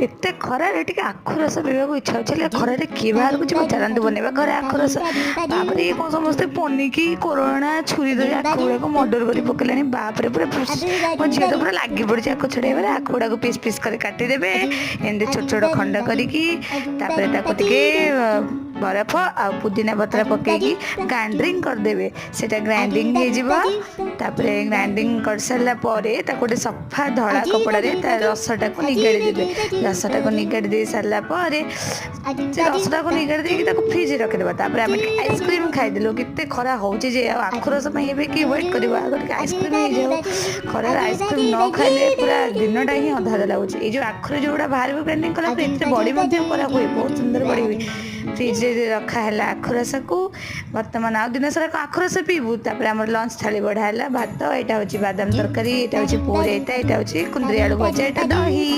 ଏତେ ଖରାରେ ଟିକେ ଆଖୁ ରସ ପିଇବାକୁ ଇଚ୍ଛା ହେଉଛି, ହେଲେ ଖରାରେ କିଏ ବାହାରକୁ ଯିବ? ଚାଲନ୍ତୁ ବନେଇବା ଘରେ ଆଖୁ ରସ। ତାପରେ ଇଏ କ'ଣ ସମସ୍ତେ ପନିକି କୋରଣା ଛୁରୀ ଧରି ଆଖୁ ଗୁଡ଼ାକୁ ମର୍ଡର କରି ପକେଇଲେଣି। ବାପରେ ପୁରା ମୋ ଝିଅ ତ ପୁରା ଲାଗି ପଡ଼ିଛି ଆଖୁ ଛଡ଼େଇବାରେ। ଆଖୁ ଗୁଡ଼ାକୁ ପିସ୍ ପିସ୍ କରି କାଟିଦେବେ ଏମିତି ଛୋଟ ଛୋଟ ଖଣ୍ଡ କରିକି। ତାପରେ ତାକୁ ଟିକେ ବରଫ ଆଉ ପୁଦିନା ପତ୍ର ପକେଇକି ଗ୍ରାଇଣ୍ଡିଙ୍ଗ କରିଦେବେ। ସେଇଟା ଗ୍ରାଇଣ୍ଡିଙ୍ଗ ହେଇଯିବ। ତାପରେ ଗ୍ରାଇଣ୍ଡିଙ୍ଗ କରିସାରିଲା ପରେ ତାକୁ ଗୋଟେ ସଫା ଧଳା କପଡ଼ାରେ ତା ରସଟାକୁ ନିଗାଡ଼ି ଦେବେ। ରସଟାକୁ ନିଗାଡ଼ି ଦେଇ ସାରିଲା ପରେ ସେ ରସଟାକୁ ନିଗାଡ଼ି ଦେଇକି ତାକୁ ଫ୍ରିଜରେ ରଖିଦେବା। ତାପରେ ଆମେ ଟିକେ ଆଇସ୍କ୍ରିମ୍ ଖାଇଦେଲୁ। କେତେ ଖରା ହେଉଛି ଯେ ଆଉ ଆଖୁ ରସ ପାଇଁ ଏବେ କିଏ ୱେଟ୍ କରିବ? ଆଗ ଟିକେ ଆଇସ୍କ୍ରିମ୍ ହେଇଯାଉ। ଖରାରେ ଆଇସ୍କ୍ରିମ୍ ନ ଖାଇଲେ ପୁରା ଦିନଟା ହିଁ ଅଧା ଅଧା ଲାଗୁଛି। ଏଇ ଯେଉଁ ଆଖୁରେ ଯେଉଁଗୁଡ଼ା ବାହାରିବ ଗ୍ରାଇଣ୍ଡିଙ୍ଗ କଲା ପରେ ଏଥିରେ ବଡ଼ି ମଧ୍ୟ କରାହୁଏ, ବହୁତ ସୁନ୍ଦର ବଡ଼ି ହୁଏ। ଫ୍ରିଜରେ ରଖା ହେଲା ଆଖୁ ରସକୁ। ବର୍ତ୍ତମାନ ଆଉ ଦିନ ସାରା ଆଖୁ ରସ ପିଇବୁ। ତାପରେ ଆମର ଲଞ୍ଚ ଥାଳି ବଢ଼ା ହେଲା। ଭାତ, ଏଇଟା ହେଉଛି ବାଦାମ ତରକାରୀ, ଏଇଟା ହେଉଛି ପୁରୀ, ଏଇଟା ହେଉଛି କୁନ୍ଦୁରି ଆଳୁ ଭଜା, ଏଇଟା ଦହି।